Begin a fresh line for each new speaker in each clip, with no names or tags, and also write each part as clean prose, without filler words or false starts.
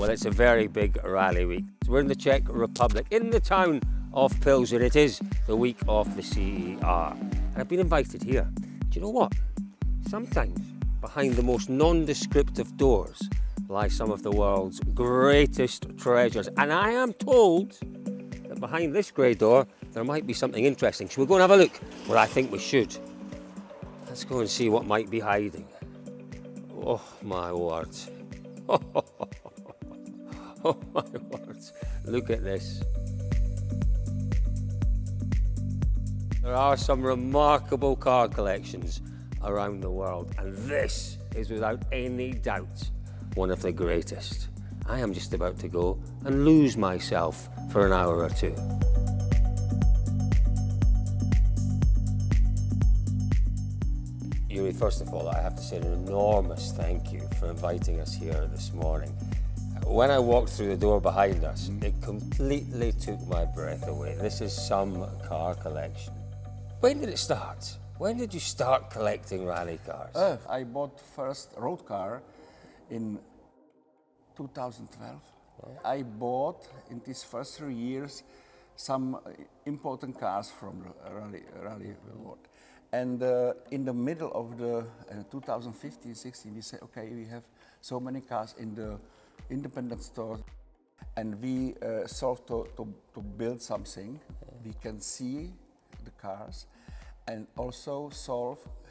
Well, it's a very big rally week. We're in the Czech Republic, in the town of Pilsen. It is the week of the CER. And I've been invited here. Do you know what? Sometimes behind the most non-descriptive doors lie some of the world's greatest treasures. And I am told that behind this grey door, there might be something interesting. Shall we go and have a look? Well, I think we should. Let's go and see what might be hiding. Oh, my word. Oh my words, look at this. There are some remarkable car collections around the world, and this is without any doubt one of the greatest. I am just about to go and lose myself for an hour or two. Yuri, first of all, I have to say an enormous thank you for inviting us here this morning. When I walked through the door behind us, it completely took my breath away. This is some car collection. When did it start? When did you start collecting rally cars?
I bought first road car in 2012. Oh. I bought in these first 3 years some important cars from the rally world. And in the middle of the 2015-16, we say, okay, we have so many cars in the independent store, and we solve to build something. We can see the cars, and also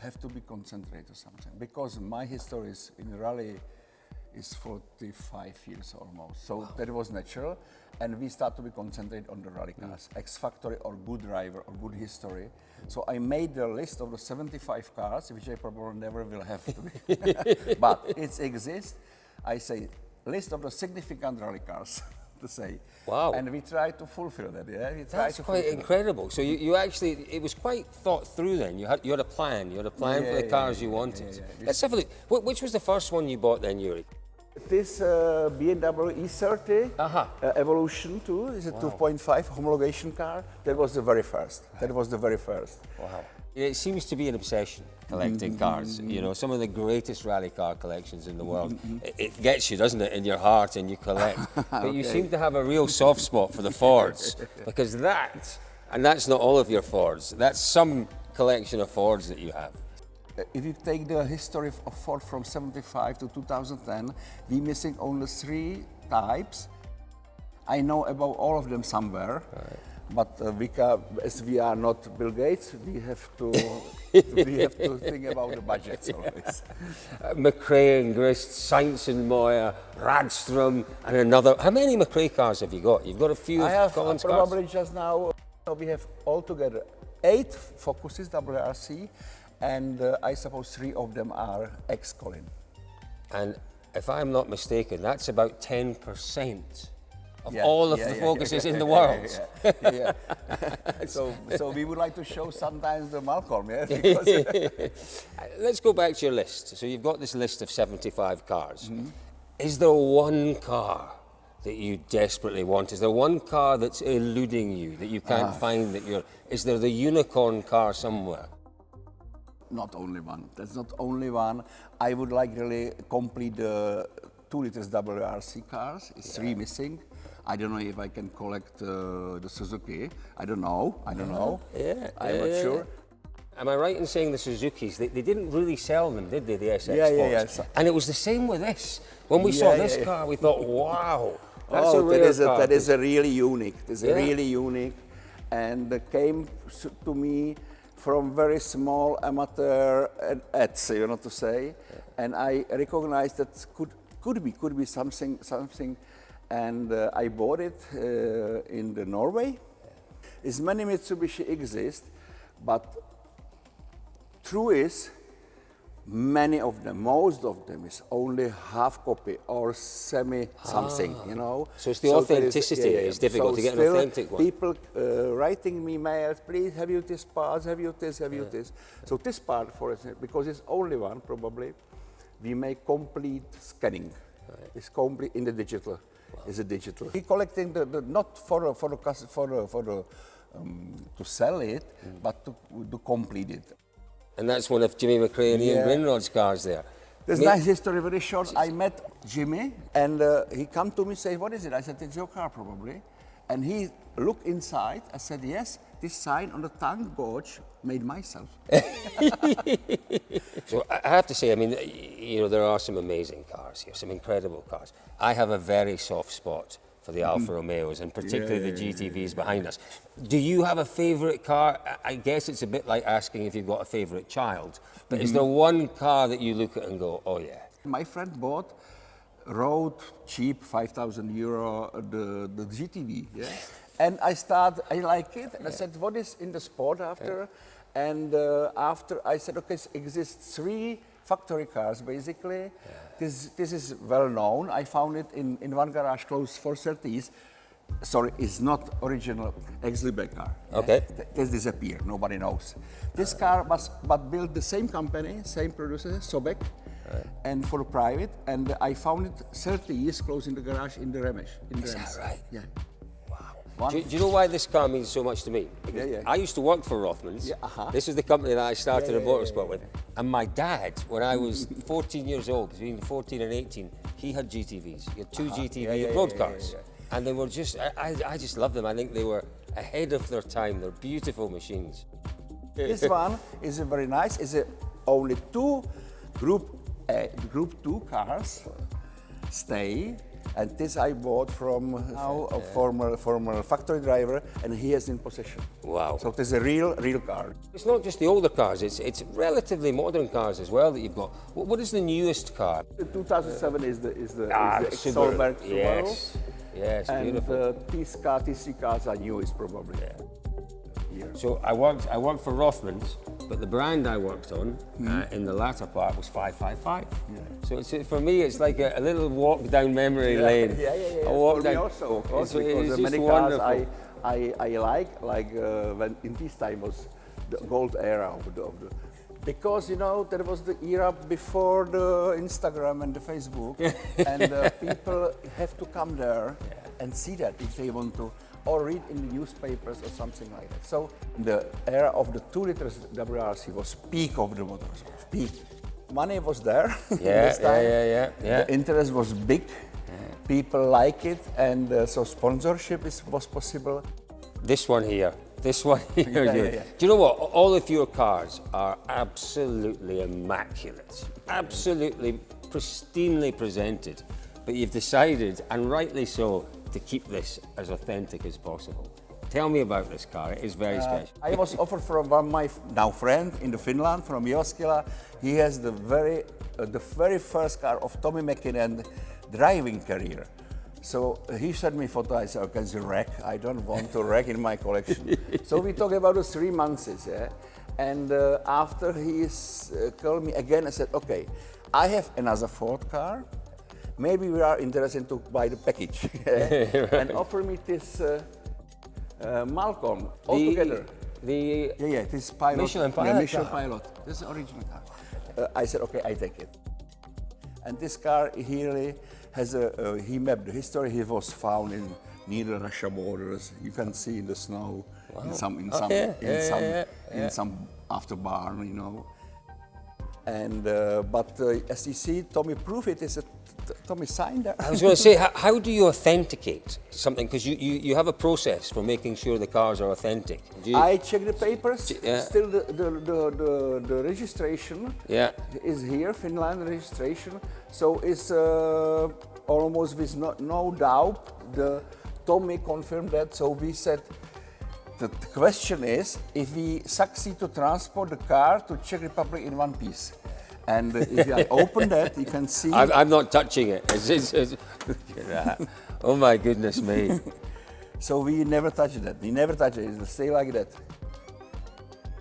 have to be concentrated something, because my history is in rally is 45 years almost. So that was natural, and we start to be concentrated on the rally cars, X-Factory or good driver or good history. So I made the list of the 75 cars, which I probably never will have to be, but it exists. I say list of the significant rally cars to say.
Wow.
And we try to fulfill that, yeah?
That's quite incredible. So you actually, it was quite thought through then. You had a plan. You had a plan for the cars you wanted. Yeah. Let's have a look. Which was the first one you bought then, Yuri?
This BMW E30 Evolution 2 is a 2.5 homologation car. That was the very first.
Wow. It seems to be an obsession, collecting cars. You know, some of the greatest rally car collections in the world. It gets you, doesn't it, in your heart, and you collect. But you seem to have a real soft spot for the Fords, because that's not all of your Fords. That's some collection of Fords that you have.
If you take the history of Ford from 75 to 2010, we're missing only 3 types. I know about all of them somewhere. Right. But as we are not Bill Gates, we have to think about the budgets always.
McRae, Grist, Sainz-Moyer, Radstrom, and another. How many McRae cars have you got? You've got a few.
I have
Colin's
probably
cars?
Just now. We have altogether 8 Focuses WRC, and I suppose 3 of them are ex-Colin.
And if I'm not mistaken, that's about 10%. Of all of the Focuses in the world.
So we would like to show sometimes the Malcolm, yeah?
Let's go back to your list. So you've got this list of 75 cars. Is there one car that you desperately want? Is there one car that's eluding you, that you can't find, is there the unicorn car somewhere?
Not only one. That's not only one. I would like really complete the 2 liters WRC cars. It's 3 missing. I don't know if I can collect the Suzuki. I don't know. I'm not sure.
Am I right in saying the Suzukis, they didn't really sell them, did they, the SX
Yeah.
And it was the same with this. When we saw this car, we thought, wow, that's a rare car.
That is a really unique. It's really unique. And it came to me from very small amateur ads, to say. And I recognized that could be something. And I bought it in Norway. As many Mitsubishi exist, but true is, many of them, most of them, is only half copy or semi something,
So it's the authenticity is difficult to get an authentic one.
People writing me mails, please have you this part, have you this. So this part, for example, because it's only one probably, we make complete scanning. It's complete in the digital. Wow. Is a digital. We're collecting the not to sell it, but to complete it.
And that's one of Jimmy McRae and Ian Grinrod's cars there.
There's nice history, very short. I met Jimmy, and he come to me, say, "What is it?" I said, "It's your car, probably." And he looked inside. I said, "Yes, this sign on the tank gauge made myself."
So I have to say, I mean, you know, there are some amazing cars here, some incredible cars. I have a very soft spot for the Alfa Romeos, and particularly the GTVs behind us. Do you have a favourite car? I guess it's a bit like asking if you've got a favourite child, but is there one car that you look at and go, oh yeah?
My friend bought, rode cheap, €5,000, the GTV, yeah? And I like it, and I said, what is in the sport after? And after I said, okay, exists 3 factory cars, basically. This is well known. I found it in one garage close for 30s. Sorry, it's not original ex-Liebherr car.
Okay.
This disappeared, nobody knows. This car was but built the same company, same producer, Sobek, and for private. And I found it 30 years close in the garage in the Remesh.
Is that right?
Yeah.
Do you know why this car means so much to me? Because I used to work for Rothmans.
Yeah,
This was the company that I started a motorsport with. And my dad, when I was 14 years old, between 14 and 18, he had GTVs. He had 2 GTV road cars. And they were just, I just love them. I think they were ahead of their time. They're beautiful machines.
This one is very nice. It's only 2 Group 2 cars stay. And this I bought from now a former factory driver, and he is in possession.
Wow.
So it is a real car.
It's not just the older cars, it's relatively modern cars as well that you've got. What is the newest car?
The 2007 is the
Subaru.
Subaru.
Yes,
and
beautiful.
These TC cars are newest probably.
So I worked for Rothmans, but the brand I worked on in the latter part was 555. So for me, it's like a little walk down memory lane. A walk
for
down.
me also, of course,
it's
because
just
many
wonderful.
cars I like when in this time was the gold era of the because you know there was the era before the Instagram and the Facebook, and people have to come there and see that if they want to, or read in the newspapers or something like that. So the era of the 2 liters WRC was peak of the motors, peak. Money was there this time. The interest was big. People like it, and so sponsorship was possible.
This one here. Do you know what? All of your cars are absolutely immaculate, absolutely pristinely presented, but you've decided, and rightly so, to keep this as authentic as possible. Tell me about this car, it is very special.
I was offered from one of my now friend in Finland, from Jyväskylä. He has the very first car of Tommy Makinen driving career. So he showed me photo. I said, okay, it's a wreck. I don't want to wreck in my collection. So we talked about the 3 months, and after he called me again, I said, okay, I have another Ford car. Maybe we are interested to buy the package, and offer me this Malcolm altogether. This Pilot.
Michelin Pilot.
Michelin Pilot. This is the original car. I said, okay, I take it. And this car really has he mapped the history. He was found near the Russia borders. You can see in the snow, in some after barn, you know. And but as you see, Tommy proved it. Tommy signed that.
I was going to say, how do you authenticate something? Because you have a process for making sure the cars are authentic.
I check the papers. Still, the registration is here, Finland registration. So it's almost with no doubt. Tommy confirmed that. So we said, the question is if we succeed to transport the car to Czech Republic in one piece. And if I open that, you can see.
I'm not touching it. Oh my goodness me.
So we never touch that. We never touch it. It'll stay like that.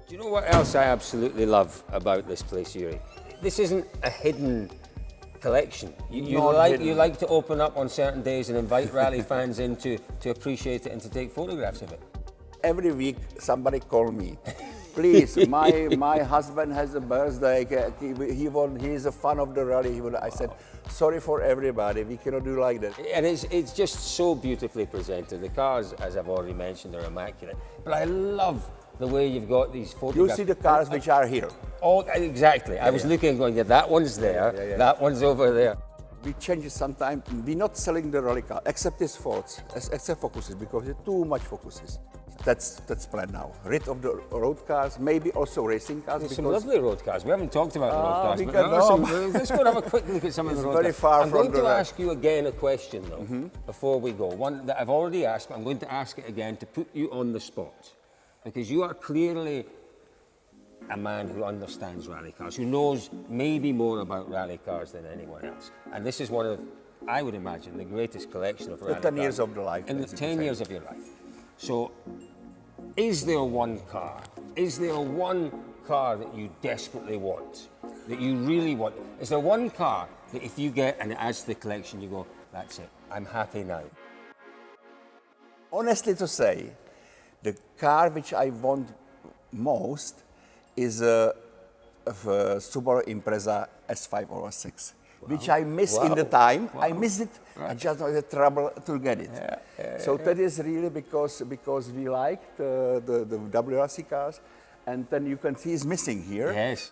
Do you know what else I absolutely love about this place, Yuri? This isn't a hidden collection. You like to open up on certain days and invite rally fans in to appreciate it and to take photographs of it.
Every week somebody call me. Please, my husband has a birthday. He's a fan of the rally. I said, sorry for everybody. We cannot do like that.
And it's just so beautifully presented. The cars, as I've already mentioned, are immaculate. But I love the way you've got these
You
photographs.
see the cars which are here.
Oh, exactly. I was looking and going, yeah, that one's there, that one's over there.
We change it sometimes. We're not selling the rally car, except this Fords, except Focuses, because it's too much Focuses. That's planned now. Rid of the road cars, maybe also racing cars.
There's some lovely road cars. We haven't talked about the road cars,
we
but
can
there are some, let's go and have a quick look at some of the road
very
cars.
far
I'm
from
going
the
to
road.
ask you again a question, though, before we go. One that I've already asked, but I'm going to ask it again to put you on the spot. Because you are clearly a man who understands rally cars, who knows maybe more about rally cars than anyone else. And this is one of, I would imagine, the greatest collection of rally cars.
10 years of the life.
In the 10 years of your life. So, is there one car that you desperately want, that you really want? Is there one car that if you get and it adds to the collection, you go, that's it, I'm happy now?
Honestly to say, the car which I want most is a Subaru Impreza S5 or S6, which I miss in the time. I miss it. Right. I just had trouble to get it. So that is really because we like the WRC cars, and then you can see it's missing here.
Yes.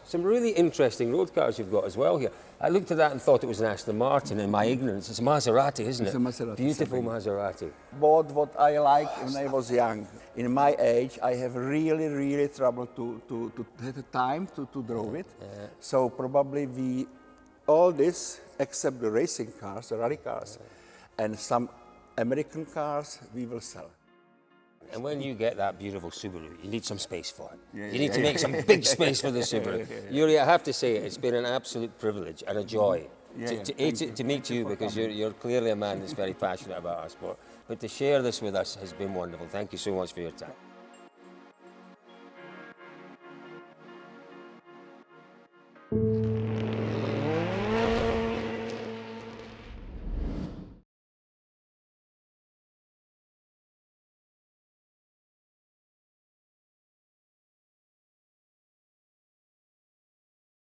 Some really interesting road cars you've got as well here. I looked at that and thought it was an Aston Martin in my ignorance. It's a Maserati, isn't it?
It's a Maserati.
Beautiful Maserati.
Bought what I liked when I was young. In my age, I have really trouble to have the time to draw it. So probably all this, except the racing cars, the rally cars, and some American cars, we will sell.
And when you get that beautiful Subaru, you need some space for it. You need to make some big space for the Subaru. Yuri, I have to say, it's been an absolute privilege and a joy to meet you, because you're clearly a man that's very passionate about our sport. But to share this with us has been wonderful. Thank you so much for your time.